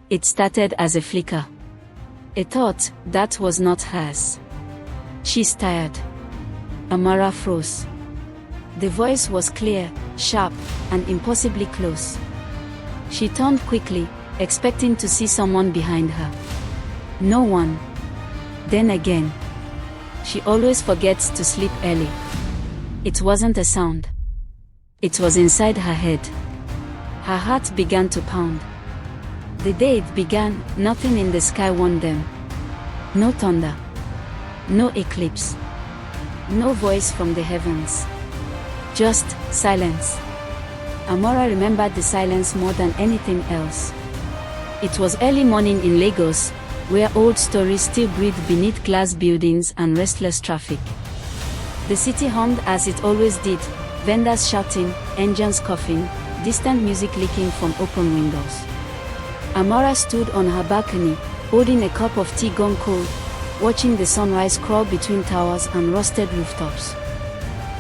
It started as a flicker. A thought that was not hers. She's tired. Amara froze. The voice was clear, sharp, and impossibly close. She turned quickly, expecting to see someone behind her. No one. Then again. She always forgets to sleep early. It wasn't a sound. It was inside her head. Her heart began to pound. The day it began, nothing in the sky warned them. No thunder. No eclipse. No voice from the heavens. Just silence. Amara remembered the silence more than anything else. It was early morning in Lagos, where old stories still breathed beneath glass buildings and restless traffic. The city hummed as it always did, vendors shouting, engines coughing, distant music leaking from open windows. Amara stood on her balcony, holding a cup of tea gone cold, watching the sunrise crawl between towers and rusted rooftops.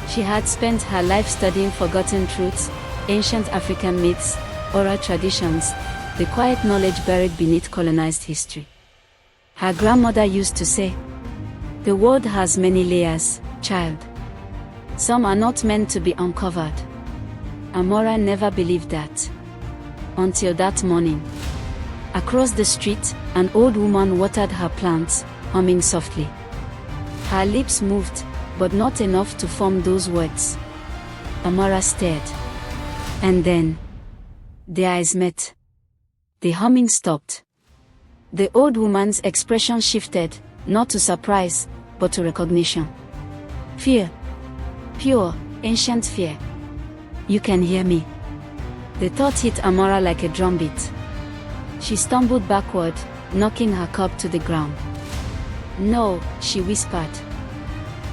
She had spent her life studying forgotten truths, ancient African myths, oral traditions, the quiet knowledge buried beneath colonized history. Her grandmother used to say, "The world has many layers, child. Some are not meant to be uncovered." Amara never believed that. Until that morning. Across the street, an old woman watered her plants, humming softly. Her lips moved, but not enough to form those words. Amara stared. And then, their eyes met. The humming stopped. The old woman's expression shifted, not to surprise, but to recognition. Fear. Pure, ancient fear. "You can hear me." The thought hit Amara like a drumbeat. She stumbled backward, knocking her cup to the ground. "No," she whispered.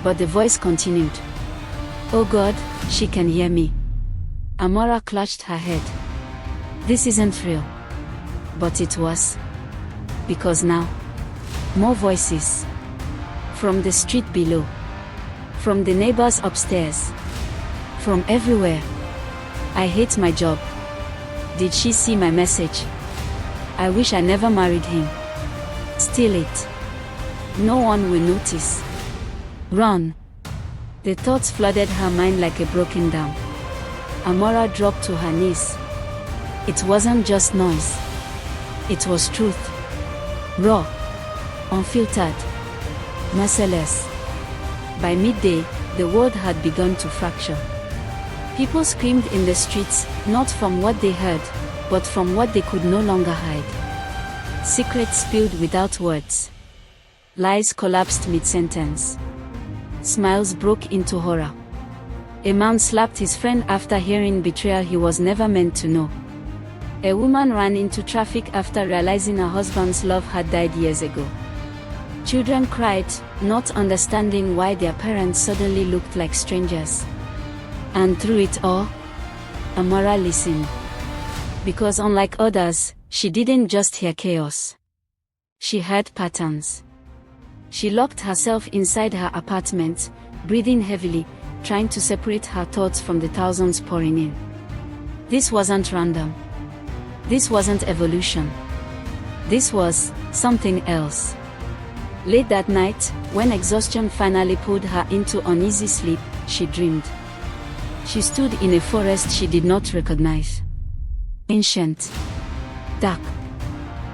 But the voice continued. "Oh God, she can hear me." Amara clutched her head. This isn't real. But it was. Because now, more voices. From the street below. From the neighbors upstairs. From everywhere. "I hate my job. Did she see my message? I wish I never married him. Steal it. No one will notice. Run." The thoughts flooded her mind like a broken dam. Amara dropped to her knees. It wasn't just noise. It was truth. Raw. Unfiltered. Merciless. By midday, the world had begun to fracture. People screamed in the streets, not from what they heard, but from what they could no longer hide. Secrets spilled without words. Lies collapsed mid-sentence. Smiles broke into horror. A man slapped his friend after hearing betrayal he was never meant to know. A woman ran into traffic after realizing her husband's love had died years ago. Children cried, not understanding why their parents suddenly looked like strangers. And through it all, Amara listened. Because unlike others, she didn't just hear chaos. She heard patterns. She locked herself inside her apartment, breathing heavily, trying to separate her thoughts from the thousands pouring in. This wasn't random. This wasn't evolution. This was something else. Late that night, when exhaustion finally pulled her into uneasy sleep, she dreamed. She stood in a forest she did not recognize. Ancient. Dark.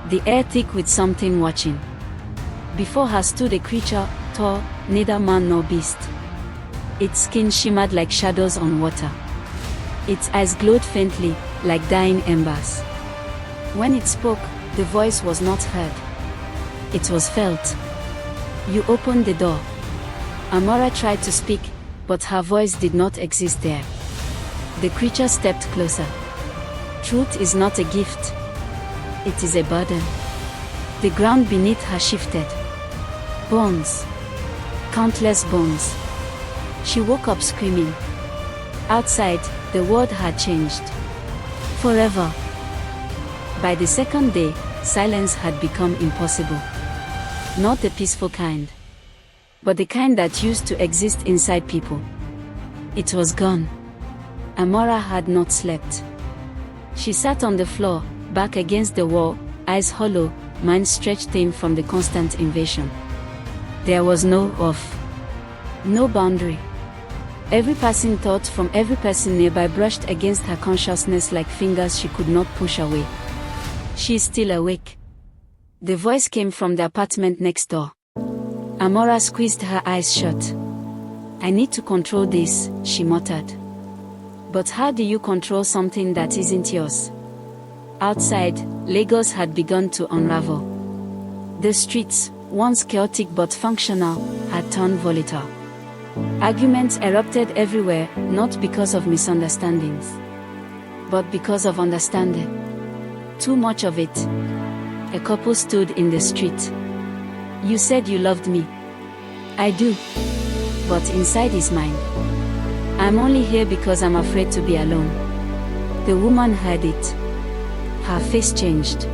The air thick with something watching. Before her stood a creature, tall, neither man nor beast. Its skin shimmered like shadows on water. Its eyes glowed faintly, like dying embers. When it spoke, the voice was not heard. It was felt. "You opened the door." Amara tried to speak, but her voice did not exist there. The creature stepped closer. Truth is not a gift. It is a burden. The ground beneath her shifted. Bones. Countless bones. She woke up screaming. Outside, the world had changed. Forever. By the second day, silence had become impossible. Not the peaceful kind, but the kind that used to exist inside people. It was gone. Amara had not slept. She sat on the floor, back against the wall, eyes hollow, mind stretched thin from the constant invasion. There was no off. No boundary. Every passing thought from every person nearby brushed against her consciousness like fingers she could not push away. She's still awake. The voice came from the apartment next door. Amora squeezed her eyes shut. I need to control this, she muttered. But how do you control something that isn't yours? Outside, Lagos had begun to unravel. The streets, once chaotic but functional, had turned volatile. Arguments erupted everywhere, not because of misunderstandings, but because of understanding. Too much of it. A couple stood in the street. You said you loved me. I do. But inside is mine. I'm only here because I'm afraid to be alone. The woman heard it. Her face changed.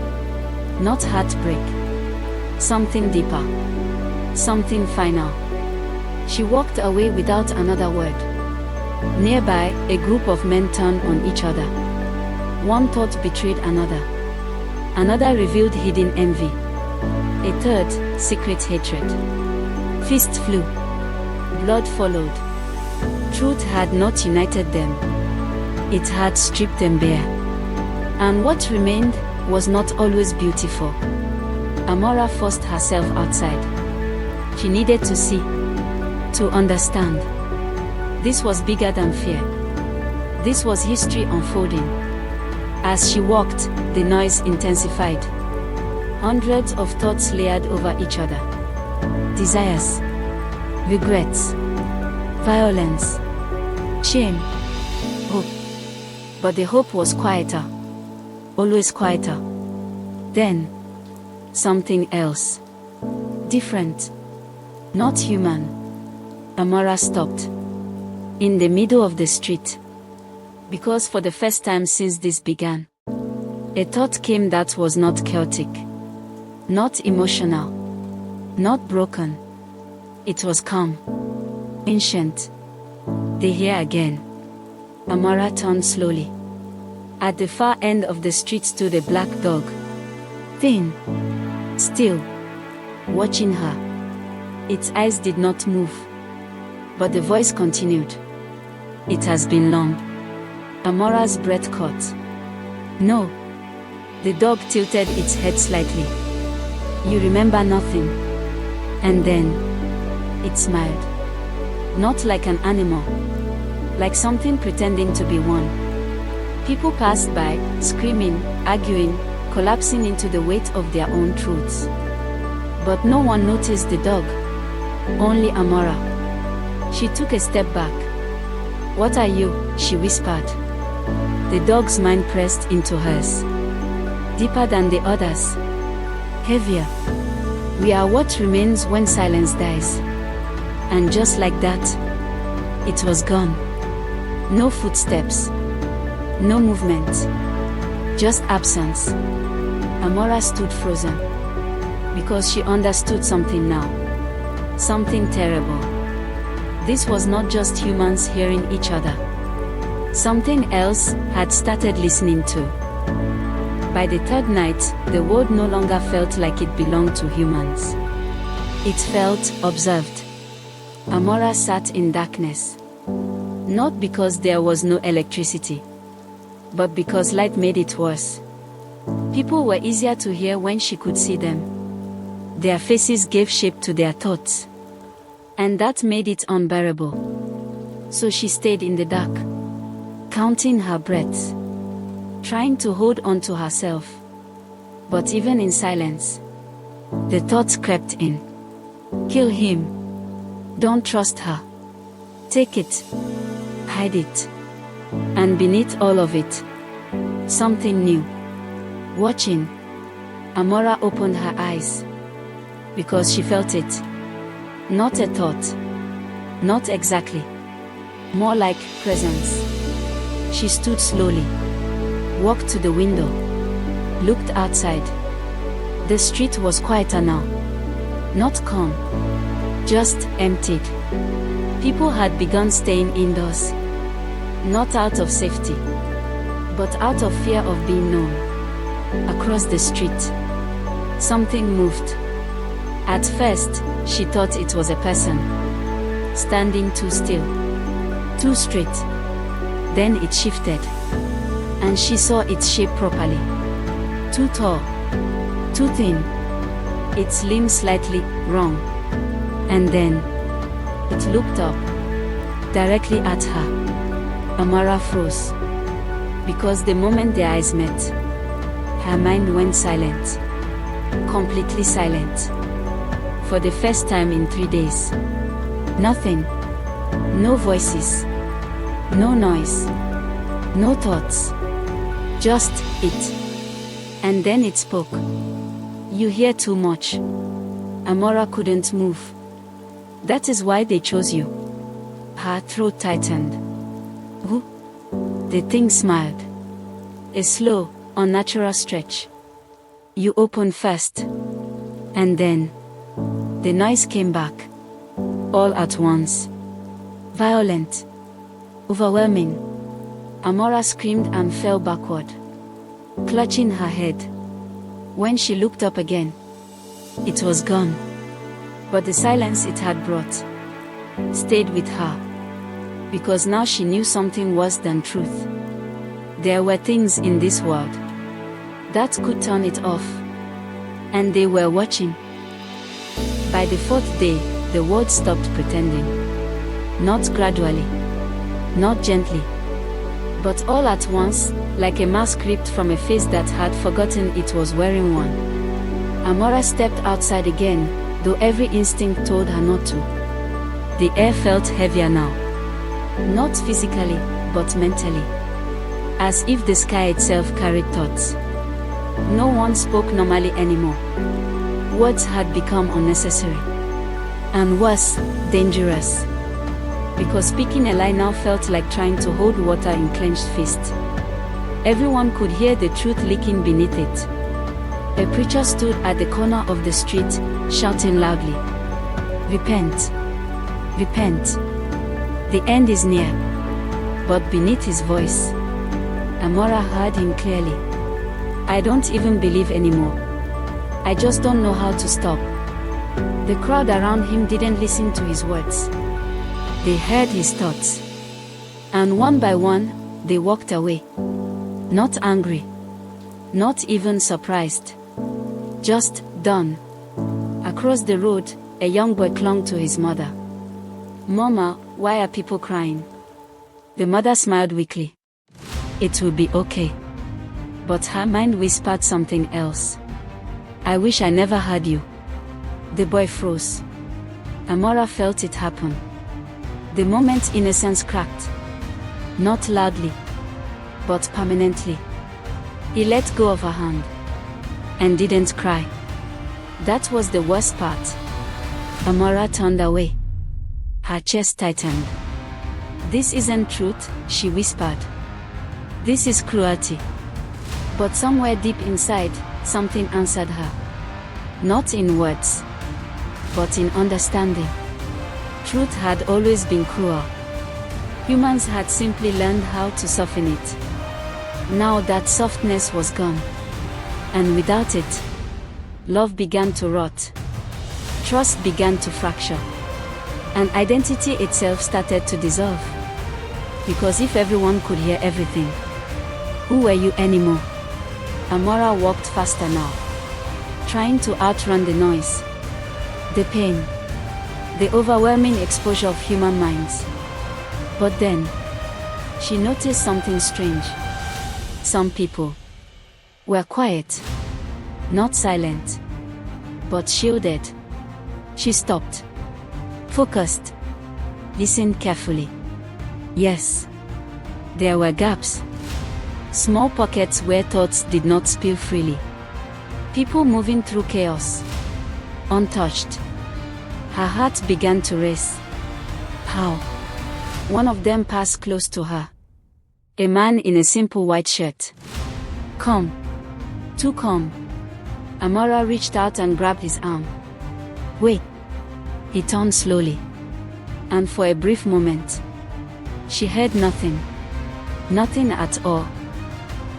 Not heartbreak. Something deeper. Something final. She walked away without another word. Nearby, a group of men turned on each other. One thought betrayed another. Another revealed hidden envy. A third, secret hatred. Fists flew. Blood followed. Truth had not united them. It had stripped them bare. And what remained was not always beautiful. Amora forced herself outside. She needed to see. To understand. This was bigger than fear. This was history unfolding. As she walked, the noise intensified. Hundreds of thoughts layered over each other. Desires. Regrets. Violence. Shame. Hope. But the hope was quieter. Always quieter. Then, something else. Different. Not human. Amora stopped. In the middle of the street. Because for the first time since this began, a thought came that was not chaotic. Not emotional. Not broken. It was calm. Ancient. They here again. Amora turned slowly. At the far end of the street stood a black dog. Thin. Still. Watching her. Its eyes did not move. But the voice continued. It has been long. Amora's breath caught. No. The dog tilted its head slightly. You remember nothing. And then, it smiled. Not like an animal. Like something pretending to be one. People passed by, screaming, arguing, collapsing into the weight of their own truths. But no one noticed the dog. Only Amora. She took a step back. What are you? She whispered. The dog's mind pressed into hers. Deeper than the others. Heavier. We are what remains when silence dies. And just like that, it was gone. No footsteps. No movement. Just absence. Amora stood frozen. Because she understood something now. Something terrible. This was not just humans hearing each other. Something else had started listening too. By the third night, the world no longer felt like it belonged to humans. It felt observed. Amora sat in darkness. Not because there was no electricity, but because light made it worse. People were easier to hear when she could see them. Their faces gave shape to their thoughts. And that made it unbearable. So she stayed in the dark, counting her breaths, trying to hold on to herself. But even in silence, the thoughts crept in. Kill him. Don't trust her. Take it. Hide it. And beneath all of it, something new. Watching. Amora opened her eyes. Because she felt it. Not a thought. Not exactly. More like presence. She stood slowly. Walked to the window. Looked outside. The street was quieter now. Not calm. Just emptied. People had begun staying indoors. Not out of safety, but out of fear of being known. Across the street, something moved. At first, she thought it was a person, standing too still, too straight. Then it shifted, and she saw its shape properly. Too tall, too thin, its limbs slightly wrong. And then, it looked up, directly at her. Amara froze, because the moment their eyes met, her mind went silent, completely silent. For the first time in 3 days. Nothing. No voices. No noise. No thoughts. Just it. And then it spoke. You hear too much. Amara couldn't move. That is why they chose you. Her throat tightened. Who? The thing smiled. A slow, unnatural stretch. You open first. And then the noise came back. All at once. Violent. Overwhelming. Amara screamed and fell backward, clutching her head. When she looked up again, it was gone. But the silence it had brought stayed with her, because now she knew something worse than truth. There were things in this world that could turn it off, and they were watching. By the 4th day, the world stopped pretending. Not gradually, not gently, but all at once, like a mask ripped from a face that had forgotten it was wearing one. Amara stepped outside again, though every instinct told her not to. The air felt heavier now. Not physically, but mentally. As if the sky itself carried thoughts. No one spoke normally anymore. Words had become unnecessary. And worse, dangerous. Because speaking a lie now felt like trying to hold water in clenched fists. Everyone could hear the truth leaking beneath it. A preacher stood at the corner of the street, shouting loudly, "Repent! Repent! The end is near." But beneath his voice, Amara heard him clearly. "I don't even believe anymore. I just don't know how to stop." The crowd around him didn't listen to his words. They heard his thoughts. And one by one, they walked away. Not angry. Not even surprised. Just done. Across the road, a young boy clung to his mother. "Mama, why are people crying?" The mother smiled weakly. "It will be okay." But her mind whispered something else. "I wish I never had you." The boy froze. Amara felt it happen. The moment innocence cracked. Not loudly, but permanently. He let go of her hand. And didn't cry. That was the worst part. Amara turned away. Her chest tightened. "This isn't truth," she whispered. "This is cruelty." But somewhere deep inside, something answered her. Not in words, but in understanding. Truth had always been cruel. Humans had simply learned how to soften it. Now that softness was gone. And without it, love began to rot. Trust began to fracture. And identity itself started to dissolve. Because if everyone could hear everything, who were you anymore? Amara walked faster now, trying to outrun the noise, the pain, the overwhelming exposure of human minds. But then, she noticed something strange. Some people were quiet, not silent, but shielded. She stopped, focused, listened carefully. Yes, there were gaps, small pockets where thoughts did not spill freely. People moving through chaos, untouched. Her heart began to race. How? One of them passed close to her. A man in a simple white shirt. "Come." "Too calm." Amara reached out and grabbed his arm. "Wait." He turned slowly. And for a brief moment, she heard nothing. Nothing at all.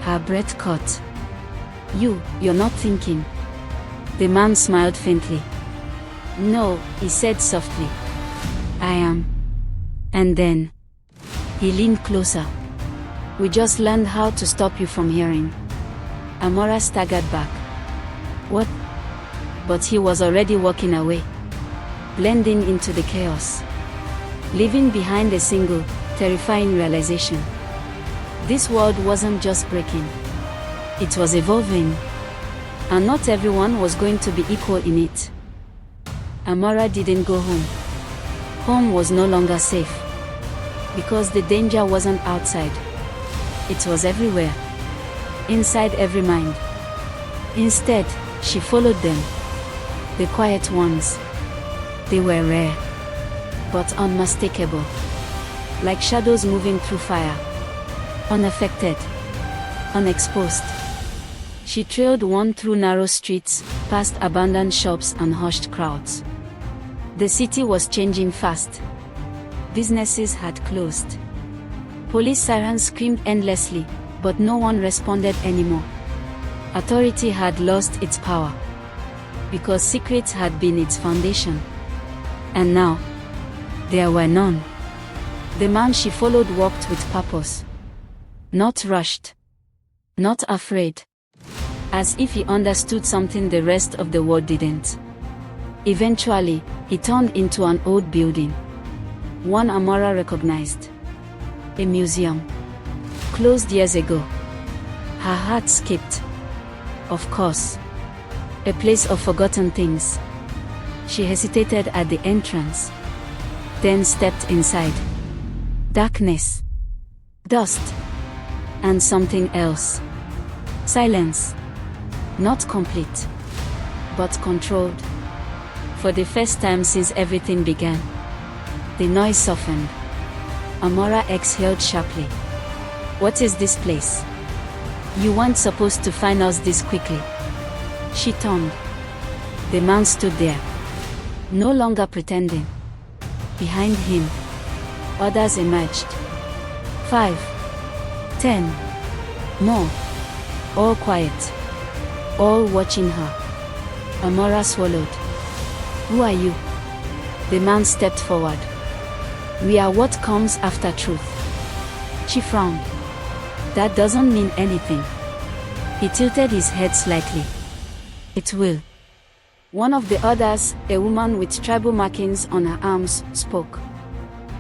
Her breath caught. You're not thinking. The man smiled faintly. No, he said softly. I am. And then he leaned closer. We just learned how to stop you from hearing. Amora staggered back. What? But he was already walking away, blending into the chaos, leaving behind a single, terrifying realization. This world wasn't just breaking. It was evolving. And not everyone was going to be equal in it. Amora didn't go home. Home was no longer safe. Because the danger wasn't outside. It was everywhere. Inside every mind. Instead, she followed them. The quiet ones. They were rare. But unmistakable. Like shadows moving through fire. Unaffected. Unexposed. She trailed one through narrow streets, past abandoned shops and hushed crowds. The city was changing fast. Businesses had closed. Police sirens screamed endlessly, but no one responded anymore. Authority had lost its power. Because secrets had been its foundation. And now, there were none. The man she followed walked with purpose. Not rushed. Not afraid. As if he understood something the rest of the world didn't. Eventually, he turned into an old building. One Amora recognized. A museum. Closed years ago. Her heart skipped. Of course. A place of forgotten things. She hesitated at the entrance. Then stepped inside. Darkness. Dust. And something else. Silence. Not complete. But controlled. For the first time since everything began. The noise softened. Amora exhaled sharply. What is this place? You weren't supposed to find us this quickly. She turned. The man stood there. No longer pretending. Behind him, others emerged. 5, 10, more. All quiet. All watching her. Amora swallowed. Who are you? The man stepped forward. We are what comes after truth. She frowned. That doesn't mean anything. He tilted his head slightly. It will. One of the others, a woman with tribal markings on her arms, spoke.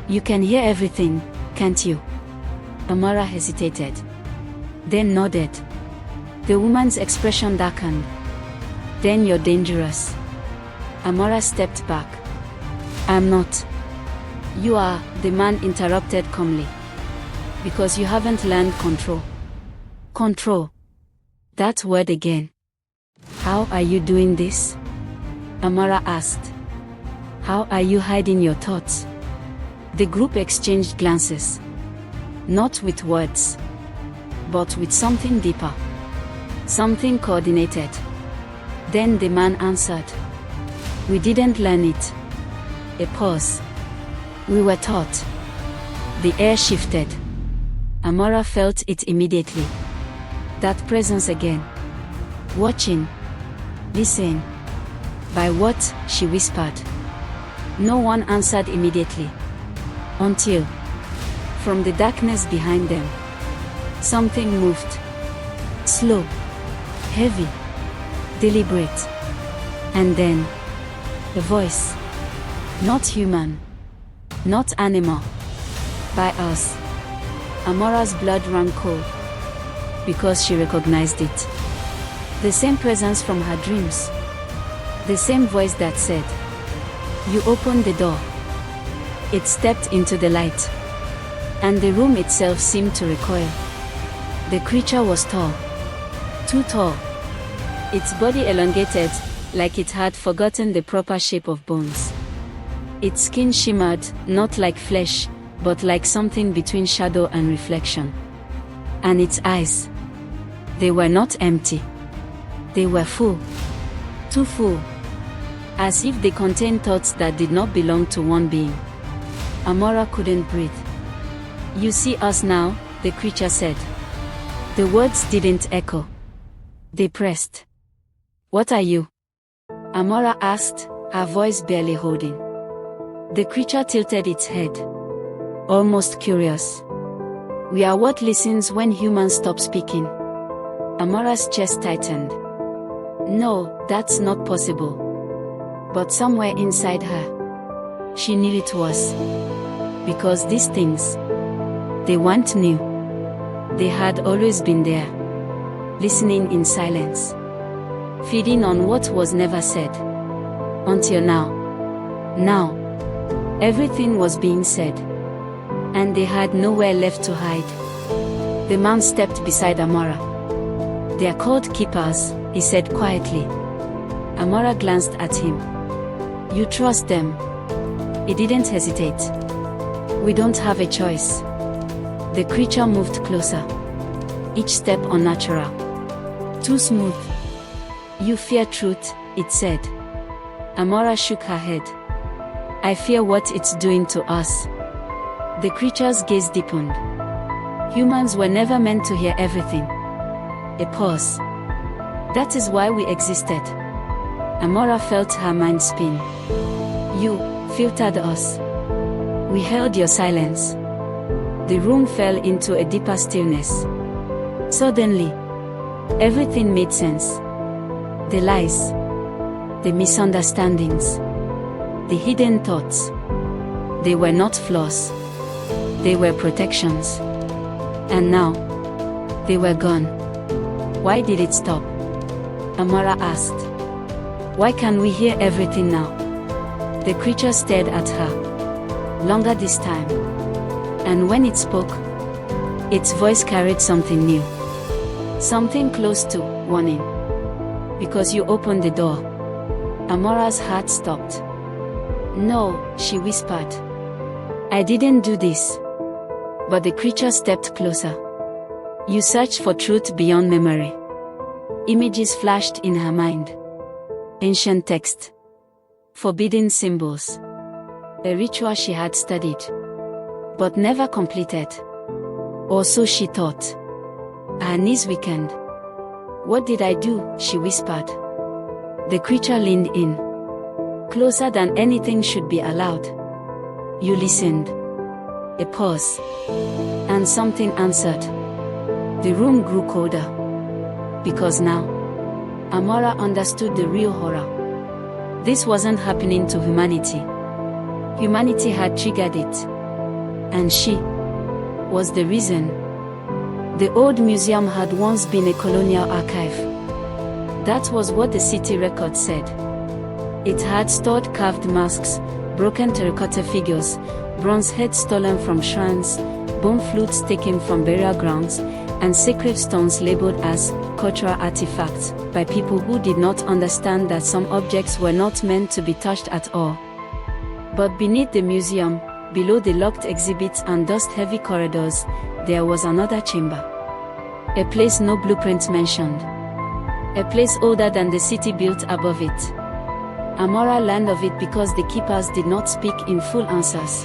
You can hear everything, can't you? Amora hesitated. Then nodded. The woman's expression darkened. Then you're dangerous. Amora stepped back. I'm not. You are, the man interrupted calmly. Because you haven't learned control. Control. That word again. How are you doing this? Amora asked. How are you hiding your thoughts? The group exchanged glances. Not with words. But with something deeper. Something coordinated. Then the man answered. We didn't learn it. A pause. We were taught. The air shifted. Amora felt it immediately. That presence again. Watching. Listening. By what? She whispered. No one answered immediately. Until, from the darkness behind them, something moved. Slow. Heavy. Deliberate. And then, a voice. Not human. Not animal. By us. Amora's blood ran cold. Because she recognized it. The same presence from her dreams. The same voice that said, you opened the door. It stepped into the light. And the room itself seemed to recoil. The creature was tall. Too tall. Its body elongated, like it had forgotten the proper shape of bones. Its skin shimmered, not like flesh, but like something between shadow and reflection. And its eyes. They were not empty. They were full. Too full. As if they contained thoughts that did not belong to one being. Amora couldn't breathe. You see us now, the creature said. The words didn't echo. They pressed. "What are you?" Amora asked, her voice barely holding. The creature tilted its head, almost curious. "We are what listens when humans stop speaking." Amora's chest tightened. No, that's not possible. But somewhere inside her, she knew it was. Because these things, they weren't new. They had always been there, listening in silence, feeding on what was never said. Until now. Now, everything was being said, and they had nowhere left to hide. The man stepped beside Amora. "They are called keepers," he said quietly. Amora glanced at him. "You trust them?" He didn't hesitate. "We don't have a choice." The creature moved closer, each step unnatural, too smooth. "You fear truth," it said. Amora shook her head. "I fear what it's doing to us." The creature's gaze deepened. Humans were never meant to hear everything. A pause. "That is why we existed." Amora felt her mind spin. "You filtered us. We held your silence." The room fell into a deeper stillness. Suddenly, everything made sense. The lies, the misunderstandings, the hidden thoughts. They were not flaws. They were protections. And now, they were gone. Why did it stop? Amora asked. Why can't we hear everything now? The creature stared at her. Longer this time. And when it spoke, its voice carried something new. Something close to warning. Because you opened the door. Amora's heart stopped. No, she whispered. I didn't do this. But the creature stepped closer. You searched for truth beyond memory. Images flashed in her mind. Ancient text. Forbidden symbols. A ritual she had studied, but never completed. Or so she thought. Her knees weakened. What did I do? She whispered. The creature leaned in. Closer than anything should be allowed. You listened. A pause. And something answered. The room grew colder. Because now, Amora understood the real horror. This wasn't happening to humanity. Humanity had triggered it. And she was the reason. The old museum had once been a colonial archive. That was what the city record said. It had stored carved masks, broken terracotta figures, bronze heads stolen from shrines, bone flutes taken from burial grounds, and sacred stones labeled as cultural artifacts by people who did not understand that some objects were not meant to be touched at all. But beneath the museum, below the locked exhibits and dust-heavy corridors, there was another chamber. A place no blueprint mentioned. A place older than the city built above it. Amora learned of it because the keepers did not speak in full answers.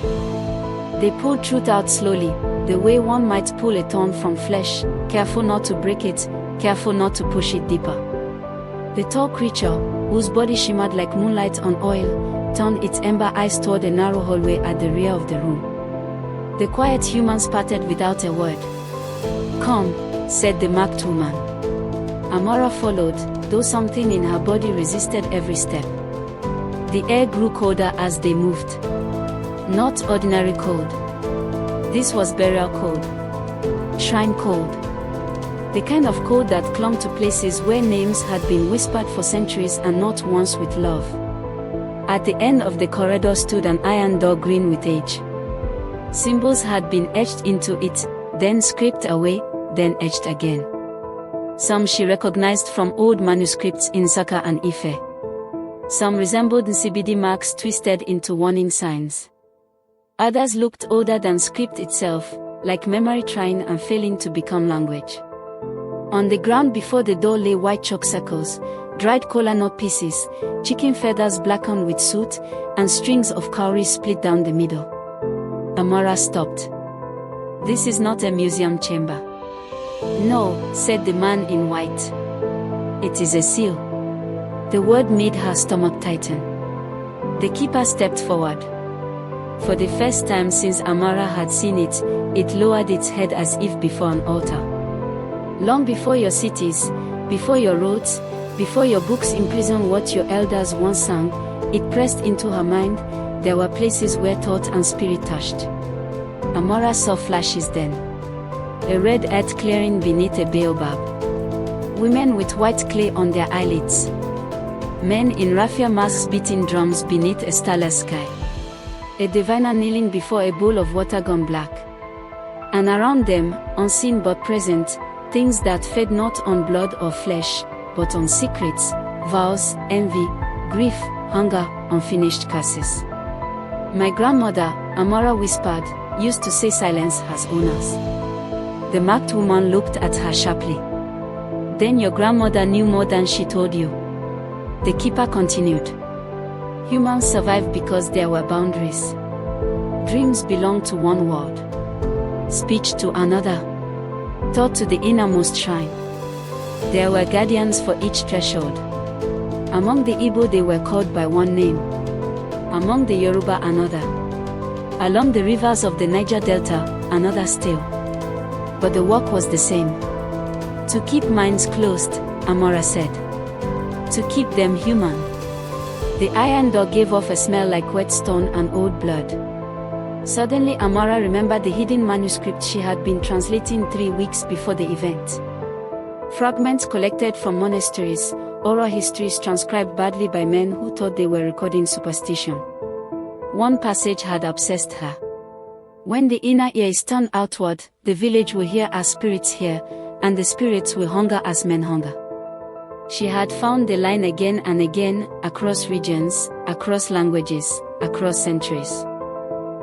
They pulled truth out slowly, the way one might pull a thorn from flesh, careful not to break it, careful not to push it deeper. The tall creature, whose body shimmered like moonlight on oil, turned its amber eyes toward a narrow hallway at the rear of the room. The quiet humans parted without a word. Come, said the marked woman. Amora followed, though something in her body resisted every step. The air grew colder as they moved. Not ordinary cold. This was burial cold. Shrine cold. The kind of cold that clung to places where names had been whispered for centuries and not once with love. At the end of the corridor stood an iron door green with age. Symbols had been etched into it, then scraped away, then etched again. Some she recognized from old manuscripts in Saka and Ife. Some resembled Nsibidi marks twisted into warning signs. Others looked older than script itself, like memory trying and failing to become language. On the ground before the door lay white chalk circles, dried kola nut pieces, chicken feathers blackened with soot, and strings of cowries split down the middle. Amora stopped. This is not a museum chamber. No, said the man in white. It is a seal. The word made her stomach tighten. The keeper stepped forward. For the first time since Amara had seen it, it lowered its head as if before an altar. Long before your cities, before your roads, before your books imprisoned what your elders once sang, it pressed into her mind. There were places where thought and spirit touched. Amara saw flashes then. A red earth clearing beneath a baobab. Women with white clay on their eyelids. Men in raffia masks beating drums beneath a starless sky. A diviner kneeling before a bowl of water gone black. And around them, unseen but present, things that fed not on blood or flesh, but on secrets, vows, envy, grief, hunger, unfinished curses. My grandmother, Amara whispered, used to say silence has owners. The marked woman looked at her sharply. Then your grandmother knew more than she told you. The keeper continued. Humans survived because there were boundaries. Dreams belonged to one world. Speech to another. Thought to the innermost shrine. There were guardians for each threshold. Among the Igbo they were called by one name. Among the Yoruba another. Along the rivers of the Niger Delta, another still. But the work was the same. To keep minds closed, Amara said. To keep them human. The iron door gave off a smell like wet stone and old blood. Suddenly Amara remembered the hidden manuscript she had been translating 3 weeks before the event. Fragments collected from monasteries, oral histories transcribed badly by men who thought they were recording superstition. One passage had obsessed her. When the inner ear is turned outward, the village will hear as spirits hear, and the spirits will hunger as men hunger. She had found the line again and again, across regions, across languages, across centuries.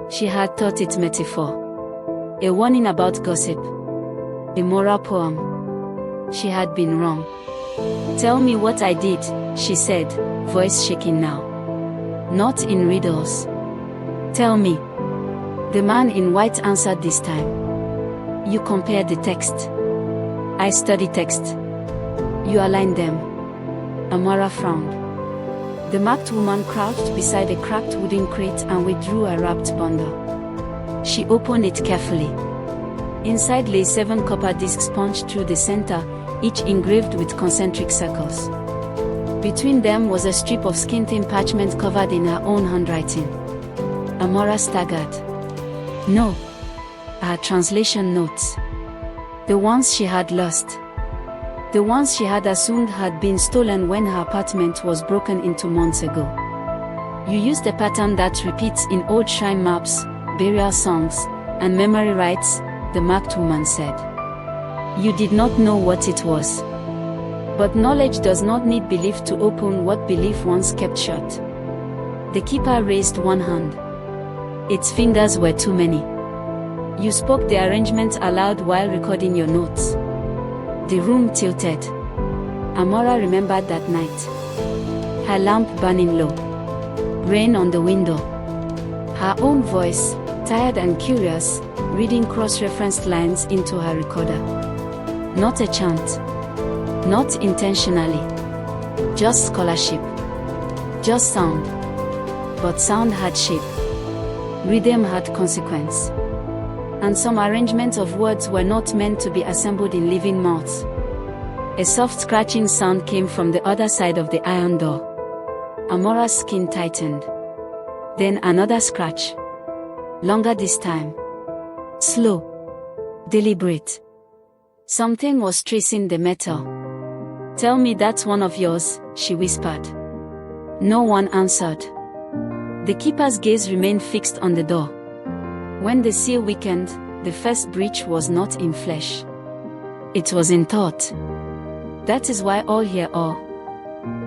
She had thought it metaphor. A warning about gossip. A moral poem. She had been wrong. Tell me what I did, she said, voice shaking now. Not in riddles. Tell me. The man in white answered this time. You compare the text. I study text. You align them. Amara frowned. The marked woman crouched beside a cracked wooden crate and withdrew a wrapped bundle. She opened it carefully. Inside lay 7 copper discs punched through the center, each engraved with concentric circles. Between them was a strip of skin-thin parchment covered in her own handwriting. Amara staggered. No. Her translation notes. The ones she had lost. The ones she had assumed had been stolen when her apartment was broken into months ago. You used a pattern that repeats in old shrine maps, burial songs, and memory rites, the marked woman said. You did not know what it was. But knowledge does not need belief to open what belief once kept shut. The keeper raised one hand. Its fingers were too many. You spoke the arrangement aloud while recording your notes. The room tilted. Amara remembered that night. Her lamp burning low. Rain on the window. Her own voice, tired and curious, reading cross-referenced lines into her recorder. Not a chant. Not intentionally. Just scholarship. Just sound. But sound had shape. Rhythm had consequence. And some arrangements of words were not meant to be assembled in living mouths. A soft scratching sound came from the other side of the iron door. Amora's skin tightened. Then another scratch. Longer this time. Slow. Deliberate. Something was tracing the metal. Tell me that's one of yours, she whispered. No one answered. The keeper's gaze remained fixed on the door. When the seal weakened, the first breach was not in flesh. It was in thought. That is why all here are.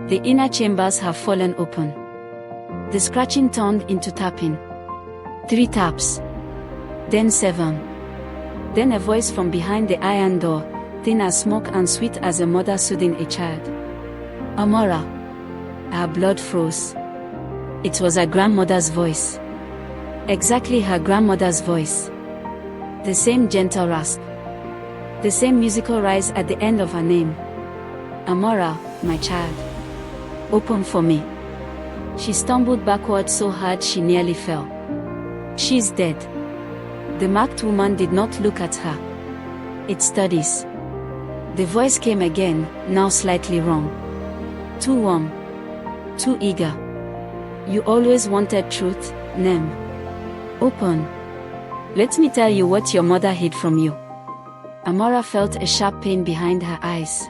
The inner chambers have fallen open. The scratching turned into tapping. 3 taps. Then 7. Then a voice from behind the iron door, thin as smoke and sweet as a mother soothing a child. Amara. Her blood froze. It was her grandmother's voice. Exactly her grandmother's voice. The same gentle rasp. The same musical rise at the end of her name. Amora, my child. Open for me. She stumbled backward so hard she nearly fell. She's dead. The marked woman did not look at her. It studies. The voice came again, now slightly wrong. Too warm. Too eager. You always wanted truth, Nem. Open. Let me tell you what your mother hid from you. Amora felt a sharp pain behind her eyes.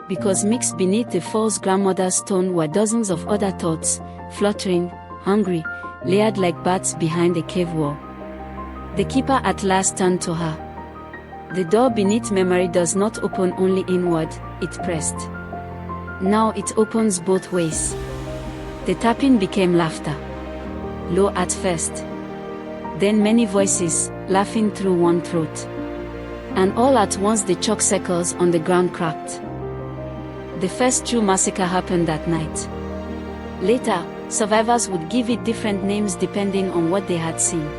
Because mixed beneath the false grandmother's tone were dozens of other thoughts, fluttering, hungry, layered like bats behind a cave wall. The keeper at last turned to her. The door beneath memory does not open only inward, it pressed. Now it opens both ways. The tapping became laughter. Low at first. Then many voices, laughing through one throat. And all at once the chalk circles on the ground cracked. The first true massacre happened that night. Later, survivors would give it different names depending on what they had seen.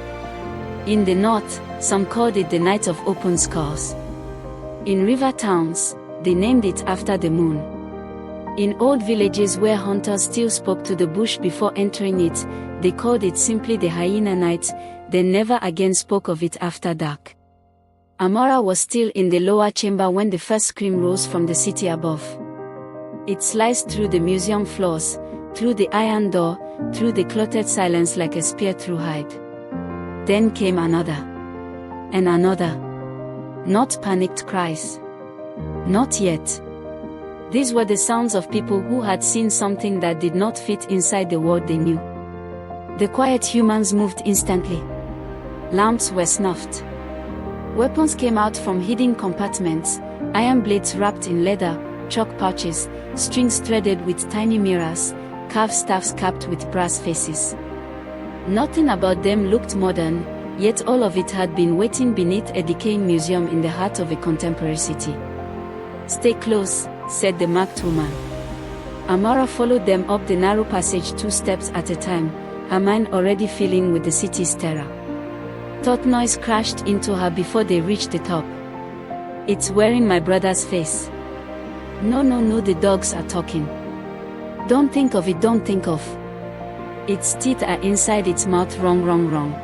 In the north, some called it the Night of Open Skulls. In river towns, they named it after the moon. In old villages where hunters still spoke to the bush before entering it, they called it simply the Hyena Night, then never again spoke of it after dark. Amora was still in the lower chamber when the first scream rose from the city above. It sliced through the museum floors, through the iron door, through the clotted silence like a spear through hide. Then came another. And another. Not panicked cries. Not yet. These were the sounds of people who had seen something that did not fit inside the world they knew. The quiet humans moved instantly. Lamps were snuffed. Weapons came out from hidden compartments, iron blades wrapped in leather, chalk pouches, strings threaded with tiny mirrors, carved staffs capped with brass faces. Nothing about them looked modern, yet all of it had been waiting beneath a decaying museum in the heart of a contemporary city. "Stay close," said the marked woman. Amora followed them up the narrow passage 2 steps at a time, her mind already filling with the city's terror. Thought noise crashed into her before they reached the top. "It's wearing my brother's face." No, the dogs are talking. Don't think of it, don't think of. Its teeth are inside its mouth, wrong.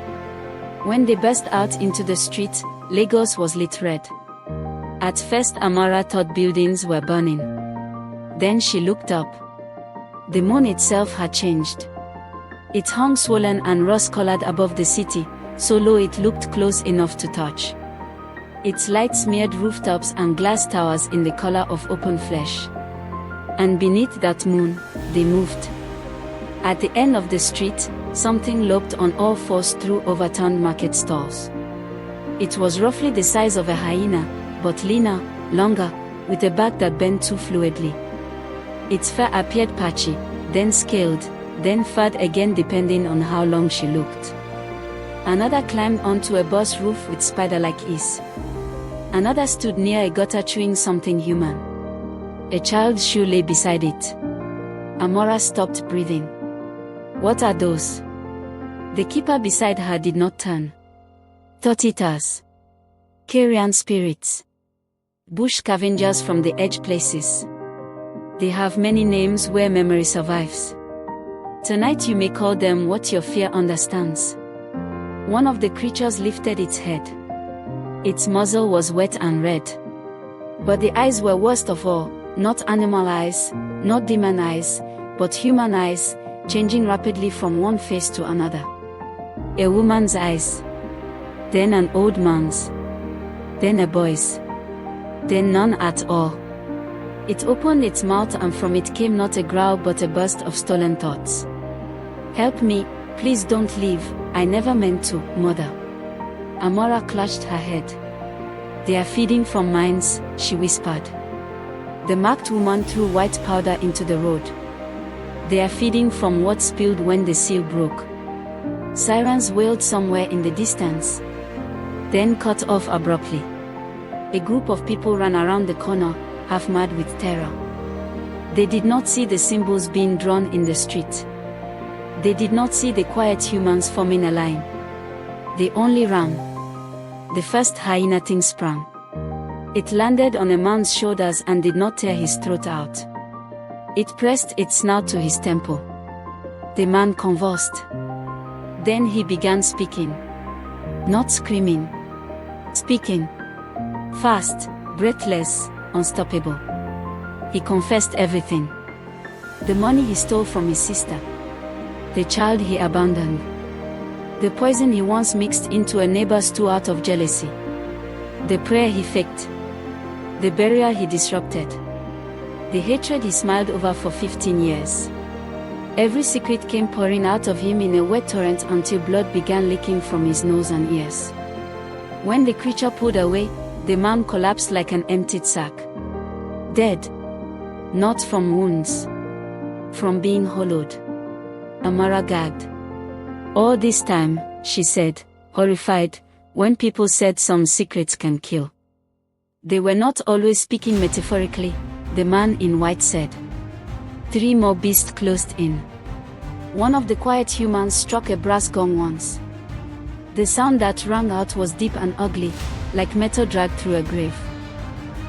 When they burst out into the street, Lagos was lit red. At first Amara thought buildings were burning. Then she looked up. The moon itself had changed. It hung swollen and rust-colored above the city, so low it looked close enough to touch. Its light smeared rooftops and glass towers in the color of open flesh. And beneath that moon, they moved. At the end of the street, something loped on all fours through overturned market stalls. It was roughly the size of a hyena, but leaner, longer, with a back that bent too fluidly. Its fur appeared patchy, then scaled, then furred again depending on how long she looked. Another climbed onto a bus roof with spider-like ease. Another stood near a gutter chewing something human. A child's shoe lay beside it. Amora stopped breathing. "What are those?" The keeper beside her did not turn. "Thought eaters. Carrion spirits. Bush scavengers from the edge places. They have many names where memory survives. Tonight you may call them what your fear understands." One of the creatures lifted its head. Its muzzle was wet and red. But the eyes were worst of all, not animal eyes, not demon eyes, but human eyes, changing rapidly from one face to another. A woman's eyes. Then an old man's. Then a boy's. Then none at all. It opened its mouth and from it came not a growl but a burst of stolen thoughts. "Help me, please don't leave, I never meant to, Mother." Amora clutched her head. "They are feeding from mines," she whispered. The marked woman threw white powder into the road. "They are feeding from what spilled when the seal broke." Sirens wailed somewhere in the distance. Then cut off abruptly. A group of people ran around the corner, half mad with terror. They did not see the symbols being drawn in the street. They did not see the quiet humans forming a line. They only ran. The first hyena thing sprang. It landed on a man's shoulders and did not tear his throat out. It pressed its snout to his temple. The man convulsed. Then he began speaking. Not screaming. Speaking. Fast, breathless, unstoppable. He confessed everything. The money he stole from his sister. The child he abandoned. The poison he once mixed into a neighbor's stew out of jealousy. The prayer he faked. The burial he disrupted. The hatred he smiled over for 15 years. Every secret came pouring out of him in a wet torrent until blood began leaking from his nose and ears. When the creature pulled away, the man collapsed like an emptied sack. Dead. Not from wounds. From being hollowed. Amara gagged. All this time, she said, horrified, when people said some secrets can kill. They were not always speaking metaphorically, the man in white said. 3 more beasts closed in. One of the quiet humans struck a brass gong once. The sound that rang out was deep and ugly, like metal dragged through a grave.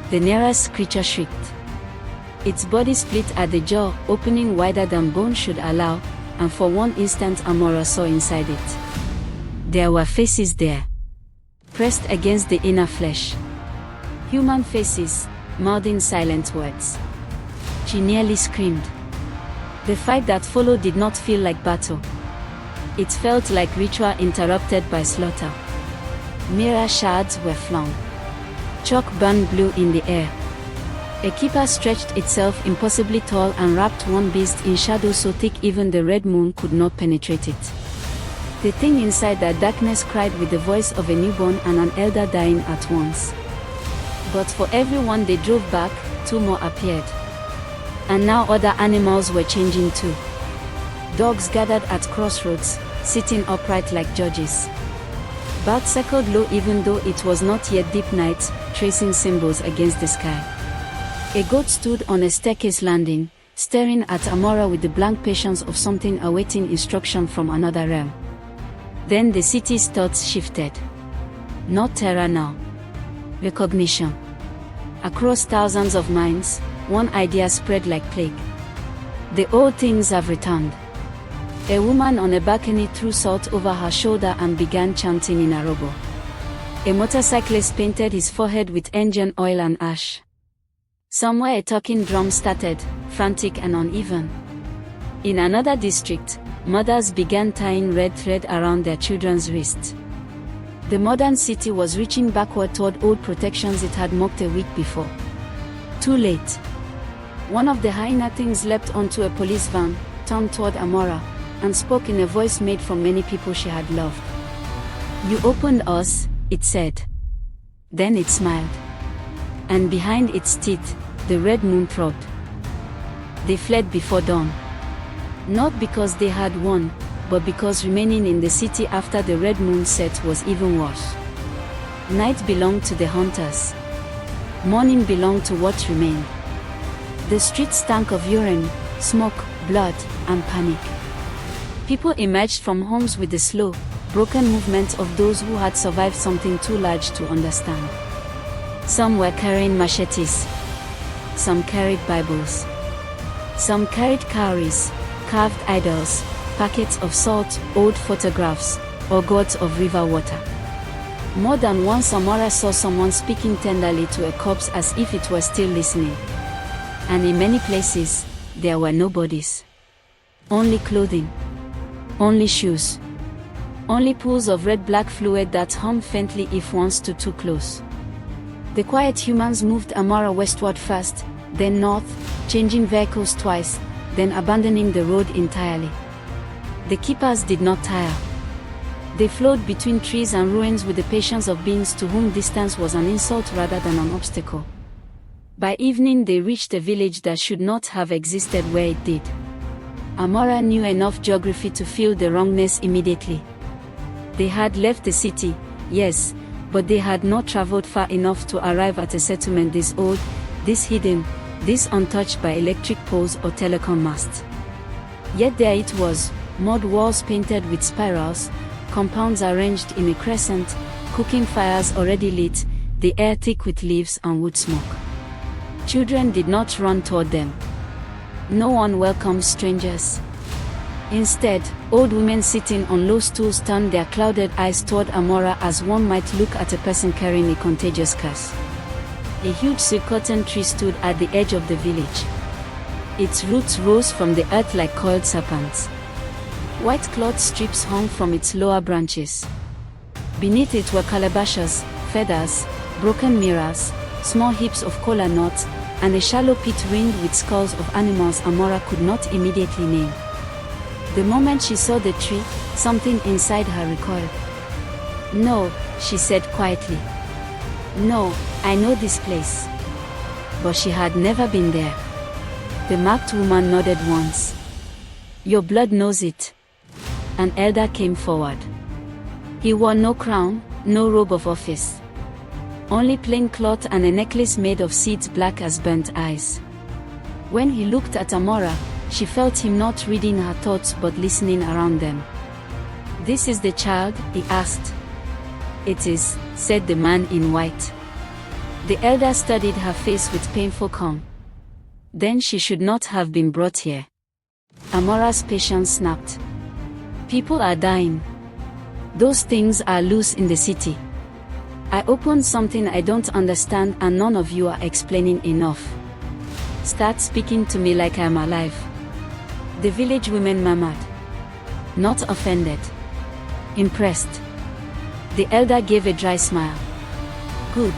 The nearest creature shrieked. Its body split at the jaw, opening wider than bone should allow, and for one instant Amora saw inside it. There were faces there. Pressed against the inner flesh. Human faces, mouthing silent words. She nearly screamed. The fight that followed did not feel like battle. It felt like ritual interrupted by slaughter. Mirror shards were flung. Chalk burn blew in the air. A keeper stretched itself impossibly tall and wrapped one beast in shadow so thick even the red moon could not penetrate it. The thing inside that darkness cried with the voice of a newborn and an elder dying at once. But for every one they drove back, 2 more appeared. And now other animals were changing too. Dogs gathered at crossroads, sitting upright like judges. Bats circled low even though it was not yet deep night, tracing symbols against the sky. A goat stood on a staircase landing, staring at Amora with the blank patience of something awaiting instruction from another realm. Then the city's thoughts shifted. Not terror now. Recognition. Across thousands of minds, one idea spread like plague. The old things have returned. A woman on a balcony threw salt over her shoulder and began chanting in Arobo. A motorcyclist painted his forehead with engine oil and ash. Somewhere a talking drum started, frantic and uneven. In another district, mothers began tying red thread around their children's wrists. The modern city was reaching backward toward old protections it had mocked a week before. Too late. One of the hyena things leapt onto a police van, turned toward Amora, and spoke in a voice made from many people she had loved. You opened us, it said. Then it smiled. And behind its teeth, the red moon throbbed. They fled before dawn. Not because they had won, but because remaining in the city after the red moon set was even worse. Night belonged to the hunters. Morning belonged to what remained. The streets stank of urine, smoke, blood, and panic. People emerged from homes with the slow, broken movement of those who had survived something too large to understand. Some were carrying machetes. Some carried Bibles. Some carried cowries, carved idols, packets of salt, old photographs, or gourds of river water. More than once Amora saw someone speaking tenderly to a corpse as if it were still listening. And in many places, there were no bodies. Only clothing. Only shoes. Only pools of red-black fluid that hummed faintly if one stood too close. The quiet humans moved Amara westward first, then north, changing vehicles twice, then abandoning the road entirely. The keepers did not tire. They flowed between trees and ruins with the patience of beings to whom distance was an insult rather than an obstacle. By evening they reached a village that should not have existed where it did. Amara knew enough geography to feel the wrongness immediately. They had left the city, yes, but they had not traveled far enough to arrive at a settlement this old, this hidden, this untouched by electric poles or telecom masts. Yet there it was, mud walls painted with spirals, compounds arranged in a crescent, cooking fires already lit, the air thick with leaves and wood smoke. Children did not run toward them. No one welcomed strangers. Instead, old women sitting on low stools turned their clouded eyes toward Amora as one might look at a person carrying a contagious curse. A huge sycamore tree stood at the edge of the village. Its roots rose from the earth like coiled serpents. White cloth strips hung from its lower branches. Beneath it were calabashes, feathers, broken mirrors, small heaps of kola nuts, and a shallow pit ringed with skulls of animals Amora could not immediately name. The moment she saw the tree, something inside her recoiled. "No," she said quietly. "No, I know this place." But she had never been there. The marked woman nodded once. "Your blood knows it." An elder came forward. He wore no crown, no robe of office. Only plain cloth and a necklace made of seeds black as burnt ice. When he looked at Amora, she felt him not reading her thoughts but listening around them. "This is the child?" he asked. "It is," said the man in white. The elder studied her face with painful calm. "Then she should not have been brought here." Amora's patience snapped. "People are dying. Those things are loose in the city. I opened something I don't understand and none of you are explaining enough. Start speaking to me like I'm alive." The village women murmured. Not offended. Impressed. The elder gave a dry smile. "Good.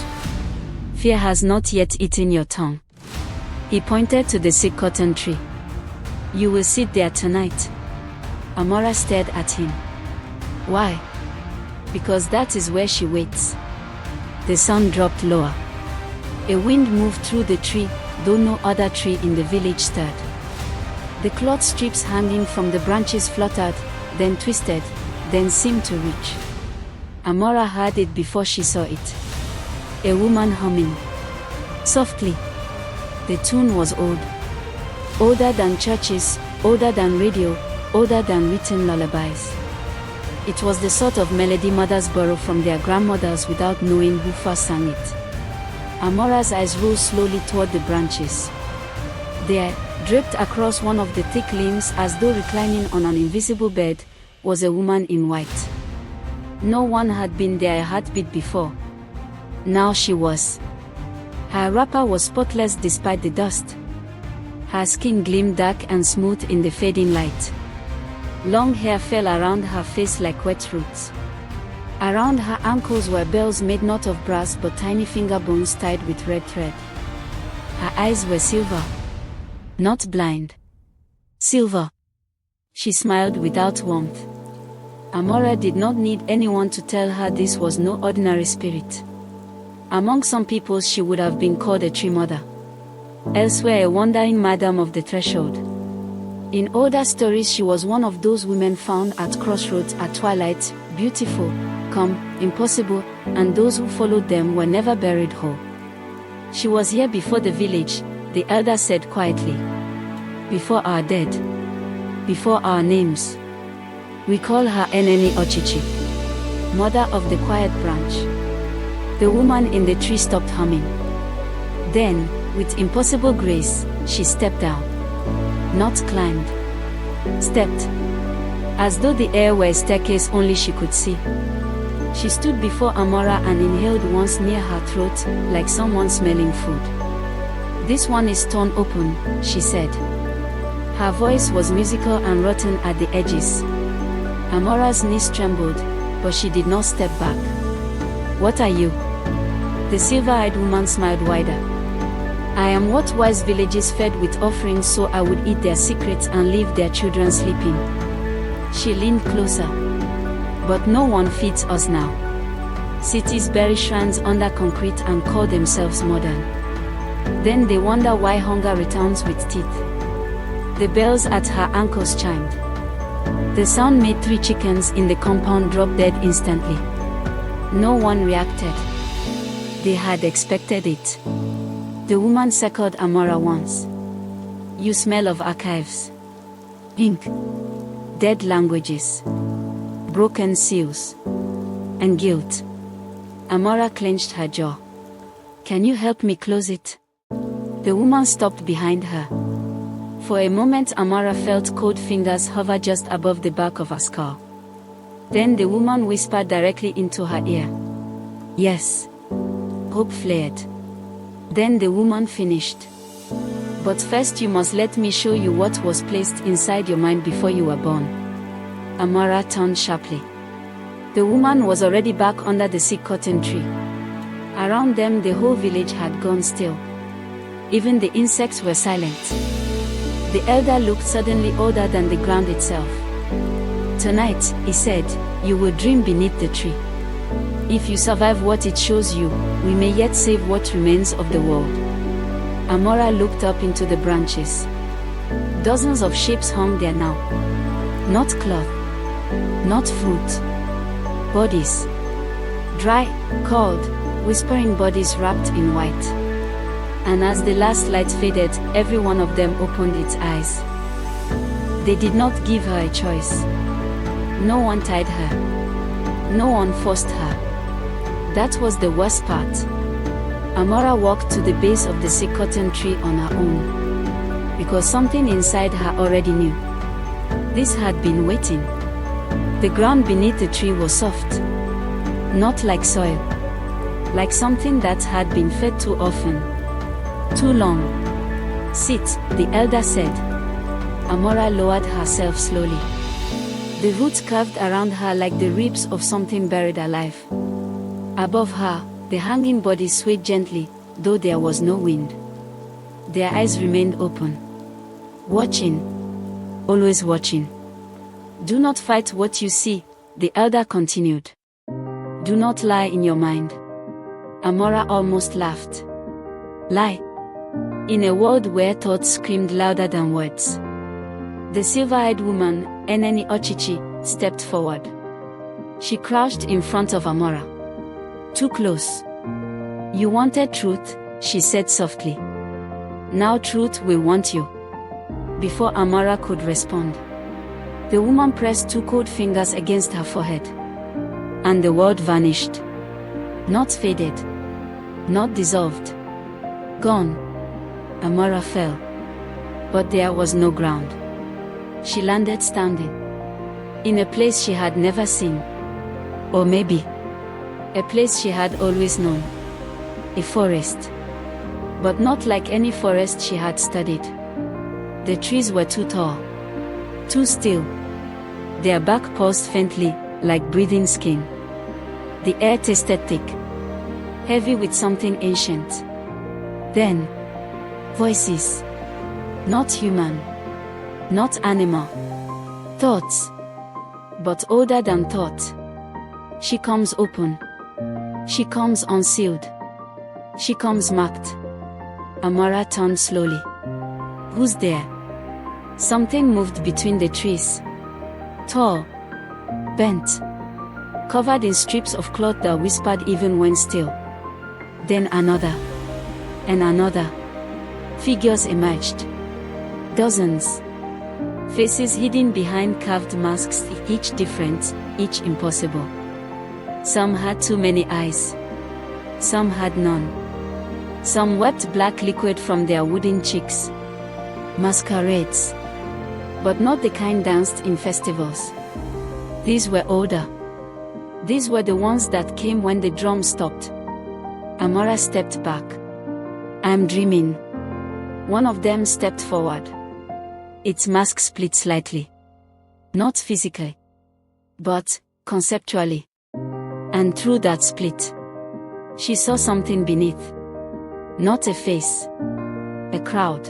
Fear has not yet eaten your tongue." He pointed to the sick cotton tree. "You will sit there tonight." Amora stared at him. "Why?" "Because that is where she waits." The sun dropped lower. A wind moved through the tree, though no other tree in the village stirred. The cloth strips hanging from the branches fluttered, then twisted, then seemed to reach. Amora heard it before she saw it. A woman humming. Softly. The tune was old. Older than churches, older than radio, older than written lullabies. It was the sort of melody mothers borrow from their grandmothers without knowing who first sang it. Amora's eyes rose slowly toward the branches. There, draped across one of the thick limbs as though reclining on an invisible bed, was a woman in white. No one had been there a heartbeat before. Now she was. Her wrapper was spotless despite the dust. Her skin gleamed dark and smooth in the fading light. Long hair fell around her face like wet roots. Around her ankles were bells made not of brass but tiny finger bones tied with red thread. Her eyes were silver. Not blind. Silver. She smiled without warmth. Amora did not need anyone to tell her this was no ordinary spirit. Among some people she would have been called a tree mother. Elsewhere a wandering madam of the threshold. In older stories she was one of those women found at crossroads at twilight, beautiful, calm, impossible, and those who followed them were never buried whole. "She was here before the village," the elder said quietly. "Before our dead. Before our names. We call her Eneni Ochichi, mother of the quiet branch." The woman in the tree stopped humming. Then, with impossible grace, she stepped down. Not climbed. Stepped. As though the air were a staircase only she could see. She stood before Amora and inhaled once near her throat, like someone smelling food. "This one is torn open," she said. Her voice was musical and rotten at the edges. Amora's knees trembled, but she did not step back. "What are you?" The silver-eyed woman smiled wider. "I am what wise villages fed with offerings so I would eat their secrets and leave their children sleeping." She leaned closer. "But no one feeds us now. Cities bury shrines under concrete and call themselves modern. Then they wonder why hunger returns with teeth." The bells at her ankles chimed. The sound made 3 chickens in the compound drop dead instantly. No one reacted. They had expected it. The woman circled Amora once. "You smell of archives. Ink. Dead languages. Broken seals. And guilt." Amora clenched her jaw. Can you help me close it? The woman stopped behind her. For a moment Amara felt cold fingers hover just above the back of her skull. Then the woman whispered directly into her ear. Yes. Hope flared. Then the woman finished. But first you must let me show you what was placed inside your mind before you were born. Amara turned sharply. The woman was already back under the sick cotton tree. Around them the whole village had gone still. Even the insects were silent. The elder looked suddenly older than the ground itself. Tonight, he said, you will dream beneath the tree. If you survive what it shows you, we may yet save what remains of the world. Amara looked up into the branches. Dozens of shapes hung there now. Not cloth. Not fruit. Bodies. Dry, cold, whispering bodies wrapped in white. And as the last light faded, every one of them opened its eyes. They did not give her a choice. No one tied her. No one forced her. That was the worst part. Amara walked to the base of the sick cotton tree on her own. Because something inside her already knew. This had been waiting. The ground beneath the tree was soft. Not like soil. Like something that had been fed too often. Too long. Sit, the elder said. Amara lowered herself slowly. The roots curved around her like the ribs of something buried alive. Above her, the hanging body swayed gently, though there was no wind. Their eyes remained open. Watching. Always watching. Do not fight what you see, the elder continued. Do not lie in your mind. Amara almost laughed. Lie. In a world where thoughts screamed louder than words. The silver-eyed woman, Eneni Ochichi, stepped forward. She crouched in front of Amara. Too close. You wanted truth, she said softly. Now truth will want you. Before Amara could respond, the woman pressed two cold fingers against her forehead. And the world vanished. Not faded. Not dissolved. Gone. Amara fell. But there was no ground. She landed standing. In a place she had never seen. Or maybe a place she had always known. A forest. But not like any forest she had studied. The trees were too tall. Too still. Their bark pulsed faintly, like breathing skin. The air tasted thick. Heavy with something ancient. Then, voices. Not human. Not animal. Thoughts. But older than thought. She comes open. She comes unsealed. She comes marked. Amara turned slowly. Who's there? Something moved between the trees. Tall. Bent. Covered in strips of cloth that whispered even when still. Then another. And another. Figures emerged. Dozens. Faces hidden behind carved masks, each different, each impossible. Some had too many eyes. Some had none. Some wept black liquid from their wooden cheeks. Masquerades. But not the kind danced in festivals. These were older. These were the ones that came when the drum stopped. Amara stepped back. I'm dreaming. One of them stepped forward. Its mask split slightly. Not physically. But, conceptually. And through that split, she saw something beneath. Not a face. A crowd.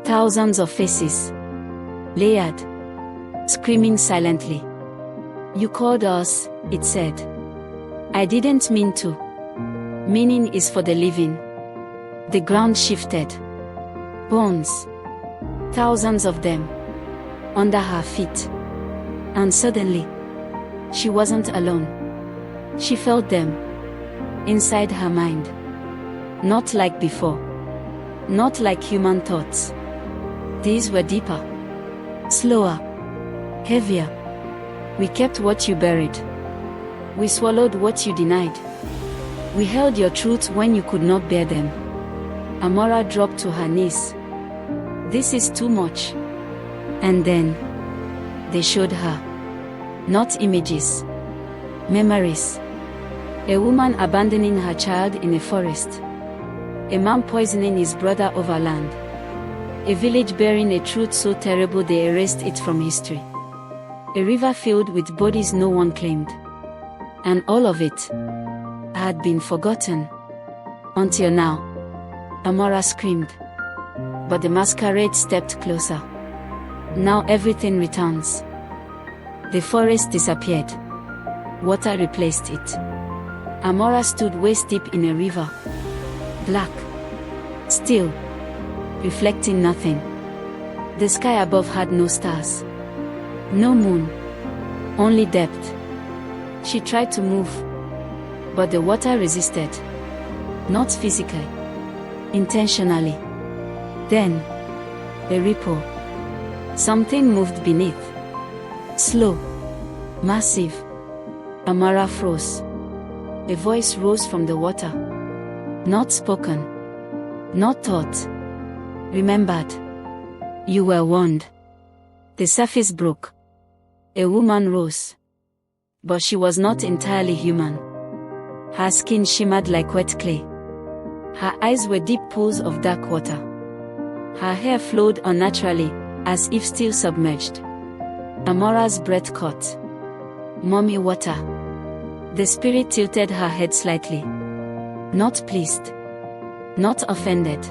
Thousands of faces. Layered. Screaming silently. You called us, it said. I didn't mean to. Meaning is for the living. The ground shifted. Bones. Thousands of them. Under her feet. And suddenly, she wasn't alone. She felt them. Inside her mind. Not like before. Not like human thoughts. These were deeper. Slower. Heavier. We kept what you buried. We swallowed what you denied. We held your truth when you could not bear them. Amora dropped to her knees. This is too much. And then they showed her. Not images. Memories. A woman abandoning her child in a forest. A man poisoning his brother over land. A village bearing a truth so terrible they erased it from history. A river filled with bodies no one claimed. And all of it had been forgotten. Until now. Amora screamed. But the masquerade stepped closer. Now everything returns. The forest disappeared. Water replaced it. Amora stood waist deep in a river. Black. Still. Reflecting nothing. The sky above had no stars. No moon. Only depth. She tried to move. But the water resisted. Not physically. Intentionally. Then. A ripple. Something moved beneath. Slow. Massive. Amara froze. A voice rose from the water. Not spoken. Not thought. Remembered. You were warned. The surface broke. A woman rose. But she was not entirely human. Her skin shimmered like wet clay. Her eyes were deep pools of dark water. Her hair flowed unnaturally, as if still submerged. Amora's breath caught. Mommy water. The spirit tilted her head slightly. Not pleased. Not offended.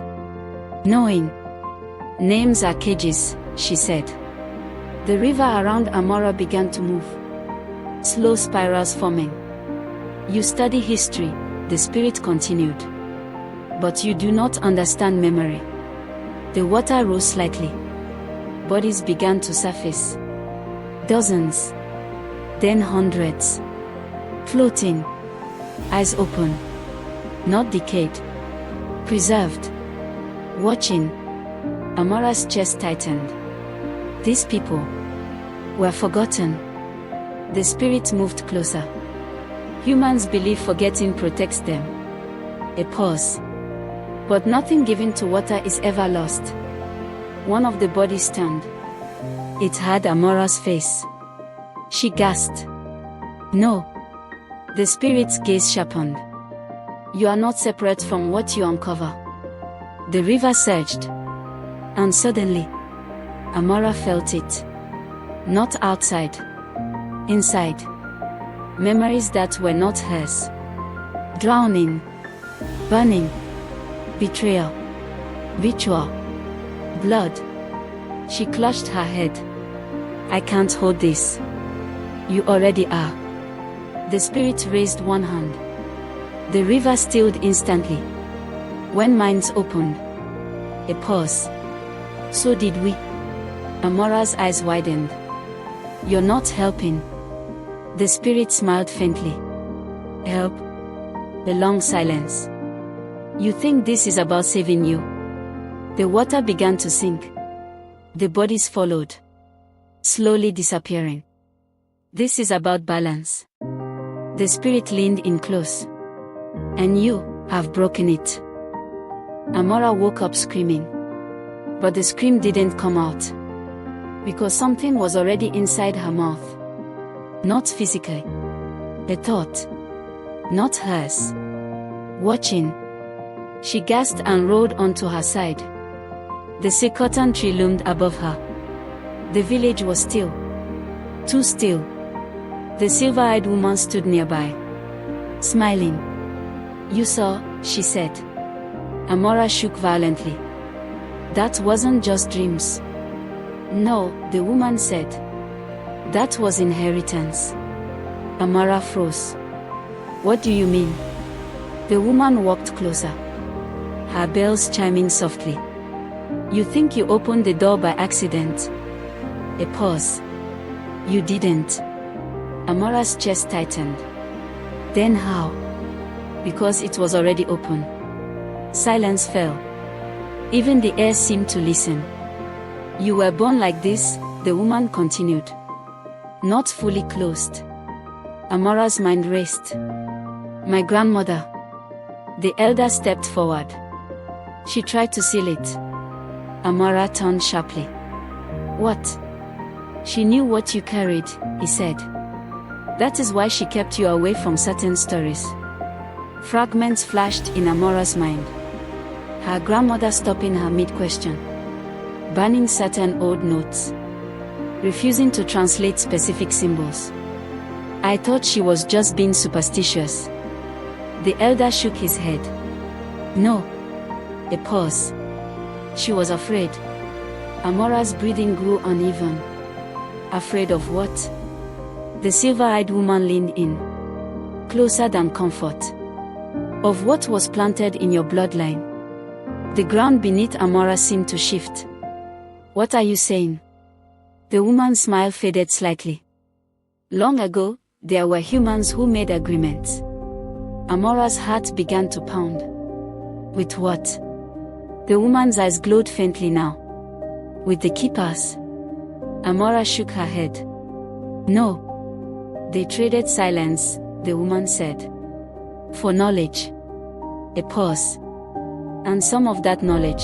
Knowing. Names are cages, she said. The river around Amora began to move. Slow spirals forming. You study history, the spirit continued. But you do not understand memory. The water rose slightly. Bodies began to surface. Dozens. Then hundreds. Floating. Eyes open. Not decayed. Preserved. Watching. Amora's chest tightened. These people were forgotten. The spirit moved closer. Humans believe forgetting protects them. A pause. But nothing given to water is ever lost. One of the bodies turned. It had Amora's face. She gasped. No. The spirit's gaze sharpened. You are not separate from what you uncover. The river surged. And suddenly, Amora felt it. Not outside. Inside. Memories that were not hers. Drowning. Burning. Betrayal. Ritual. Blood. She clutched her head. I can't hold this. You already are. The spirit raised one hand. The river stilled instantly. When minds opened. A pause. So did we. Amora's eyes widened. You're not helping. The spirit smiled faintly. Help? A long silence. You think this is about saving you? The water began to sink. The bodies followed. Slowly disappearing. This is about balance. The spirit leaned in close. And you have broken it. Amora woke up screaming. But the scream didn't come out. Because something was already inside her mouth. Not physically. A thought. Not hers. Watching. She gasped and rolled onto her side. The sycamore tree loomed above her. The village was still. Too still. The silver-eyed woman stood nearby. Smiling. You saw, she said. Amora shook violently. That wasn't just dreams. No, the woman said. That was inheritance. Amora froze. What do you mean? The woman walked closer. Her bells chiming softly. You think you opened the door by accident? A pause. You didn't. Amora's chest tightened. Then how? Because it was already open. Silence fell. Even the air seemed to listen. You were born like this, the woman continued. Not fully closed. Amora's mind raced. My grandmother. The elder stepped forward. She tried to seal it. Amara turned sharply. What? She knew what you carried, he said. That is why she kept you away from certain stories. Fragments flashed in Amora's mind. Her grandmother stopping her mid-question. Banning certain old notes. Refusing to translate specific symbols. I thought she was just being superstitious. The elder shook his head. No. A pause. She was afraid. Amora's breathing grew uneven. Afraid of what? The silver-eyed woman leaned in. Closer than comfort. Of what was planted in your bloodline. The ground beneath Amora seemed to shift. What are you saying? The woman's smile faded slightly. Long ago, there were humans who made agreements. Amora's heart began to pound. With what? The woman's eyes glowed faintly now. With the keepers. Amora shook her head. No. They traded silence, the woman said. For knowledge. A pause. And some of that knowledge.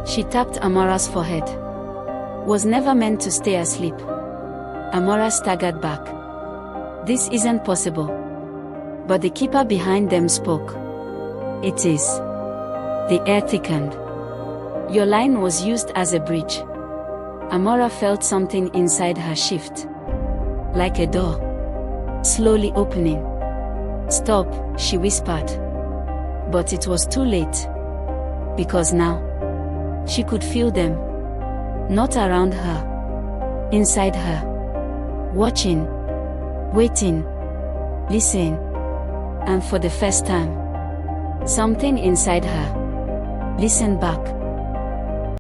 She tapped Amora's forehead. Was never meant to stay asleep. Amora staggered back. This isn't possible. But the keeper behind them spoke. It is. The air thickened. Your line was used as a bridge. Amora felt something inside her shift. Like a door. Slowly opening. Stop, she whispered. But it was too late. Because now, she could feel them. Not around her. Inside her. Watching. Waiting. Listening. And for the first time, something inside her listened back.